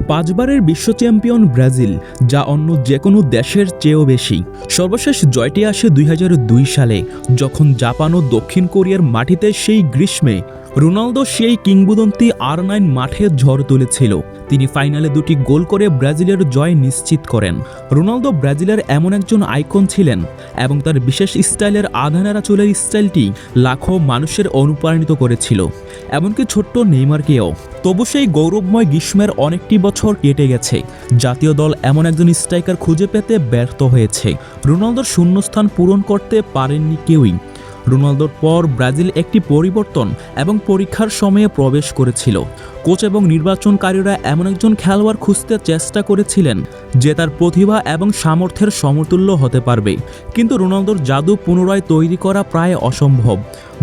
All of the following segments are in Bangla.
পাঁচবারের বিশ্ব চ্যাম্পিয়ন ব্রাজিল, যা অন্য যে কোনো দেশের চেয়েও বেশি। সর্বশেষ জয়টি আসে ২০০২ সালে, যখন জাপান ও দক্ষিণ কোরিয়ার মাটিতে সেই গ্রীষ্মে রোনালদো সেই কিংবদন্তি R9 মাঠে ঝড় তুলেছিল। তিনি ফাইনালে দুটি গোল করে ব্রাজিলের জয় নিশ্চিত করেন। রোনালদো ব্রাজিলের এমন একজন আইকন ছিলেন এবং তার বিশেষ স্টাইলের আধানারা চুলের স্টাইলটি লাখো মানুষের অনুপ্রাণিত করেছিল, এমনকি ছোট্ট নেইমারকেও। তবু সেই গৌরবময় গ্রীষ্মের অনেকটি বছর কেটে গেছে, জাতীয় দল এমন একজন স্ট্রাইকার খুঁজে পেতে ব্যর্থ হয়েছে। রোনালদোর শূন্যস্থান পূরণ করতে পারেননি কেউই। রোনালদোর পর ব্রাজিল একটি পরিবর্তন এবং পরীক্ষার সময়ে প্রবেশ করেছিল। কোচ এবং নির্বাচনকারীরা এমন একজন খেলোয়াড় খুঁজতে চেষ্টা করেছিলেন যে তার প্রতিভা এবং সামর্থ্যের সমতুল্য হতে পারবে, কিন্তু রোনালদোর জাদু পুনরায় তৈরি করা প্রায় অসম্ভব।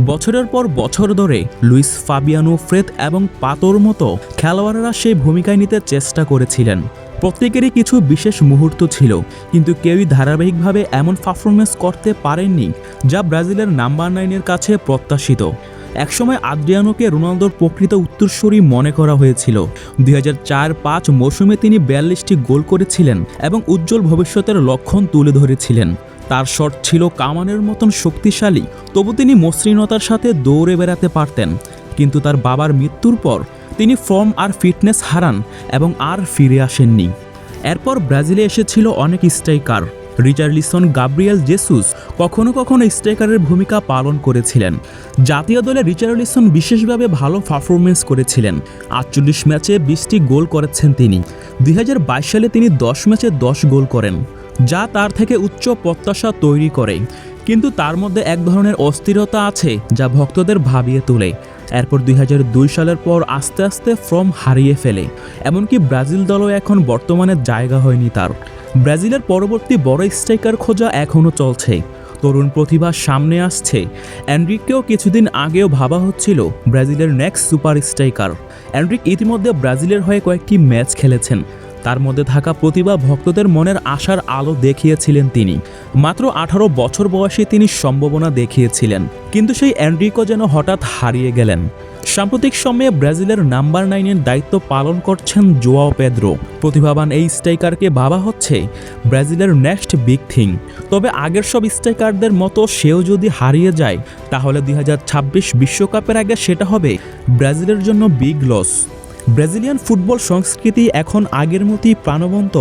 বছরের পর বছর ধরে লুইস ফাবিয়ানো, ফ্রেদ এবং পাতোর মতো খেলোয়াড়রা সেই ভূমিকায় নিতে চেষ্টা করেছিলেন। প্রত্যেকেরই কিছু বিশেষ মুহূর্ত ছিল, কিন্তু কেউই ধারাবাহিকভাবে এমন পারফরমেন্স করতে পারেননি যা ব্রাজিলের নাম্বার 9-এর কাছে প্রত্যাশিত। একসময় আদ্রিয়ানোকে রোনালদোর প্রকৃত উত্তরসূরি মনে করা হয়েছিল। ২০০৪-৫ মৌসুমে তিনি ৪২টি গোল করেছিলেন এবং উজ্জ্বল ভবিষ্যতের লক্ষণ তুলে ধরেছিলেন। তার শট ছিল কামানের মতন শক্তিশালী, তবু তিনি মসৃণতার সাথে দৌড়ে বেড়াতে পারতেন। কিন্তু তার বাবার মৃত্যুর পর তিনি ফর্ম আর ফিটনেস হারান এবং আর ফিরে আসেননি। এরপর ব্রাজিলে এসেছিল অনেক স্ট্রাইকার। রিচার্লিসন, গাব্রিয়েল জেসুস কখনো কখনো স্ট্রাইকারের ভূমিকা পালন করেছিলেন। জাতীয় দলে রিচার্লিসন বিশেষভাবে ভালো পারফরমেন্স করেছিলেন। ৪৮ ম্যাচে ২০টি গোল করেছেন তিনি। ২০২২ সালে তিনি ১০ ম্যাচে ১০ গোল করেন, যা তার থেকে উচ্চ প্রত্যাশা তৈরি করে। কিন্তু তার মধ্যে এক ধরনের অস্থিরতা আছে যা ভক্তদের ভাবিয়ে তোলে। এরপর ২০০২ সালের পর আস্তে আস্তে ফর্ম হারিয়ে ফেলে, এমনকি ব্রাজিল দলও এখন বর্তমানে জায়গা হয়নি তার। ব্রাজিলের পরবর্তী বড় স্ট্রাইকার খোঁজা এখনও চলছে। তরুণ প্রতিভা সামনে আসছে। এনরিককেও কিছুদিন আগেও ভাবা হচ্ছিল ব্রাজিলের নেক্সট সুপার স্ট্রাইকার। এনরিক ইতিমধ্যে ব্রাজিলের হয়ে কয়েকটি ম্যাচ খেলেছেন। তার মধ্যে থাকা প্রতিভা ভক্তদের মনের আশার আলো দেখিয়েছিলেন তিনি। মাত্র ১৮ বছর বয়সে তিনি সম্ভাবনা দেখিয়েছিলেন, কিন্তু সেই এনরিকো যেন হঠাৎ হারিয়ে গেলেন। সাম্প্রতিক সময়ে ব্রাজিলের নাম্বার 9-এর দায়িত্ব পালন করছেন জোয়াও পেদ্রো। প্রতিভাবান এই স্ট্রাইকারকে ভাবা হচ্ছে ব্রাজিলের নেক্সট বিগ থিং। তবে আগের সব স্ট্রাইকারদের মতো সেও যদি হারিয়ে যায়, তাহলে ২০২৬ বিশ্বকাপের আগে সেটা হবে ব্রাজিলের জন্য বিগ লস। ব্রাজিলিয়ান ফুটবল সংস্কৃতি এখন আগের মতোই প্রাণবন্ত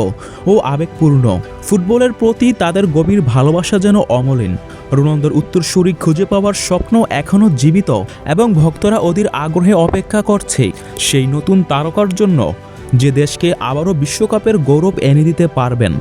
ও আবেগপূর্ণ। ফুটবলের প্রতি তাদের গভীর ভালোবাসা যেন অমলিন। রোনালদোর উত্তরসূরি খুঁজে পাওয়ার স্বপ্ন এখনও জীবিত এবং ভক্তরা অধীর আগ্রহে অপেক্ষা করছে সেই নতুন তারকার জন্য, যে দেশকে আবারও বিশ্বকাপের গৌরব এনে দিতে পারবেন।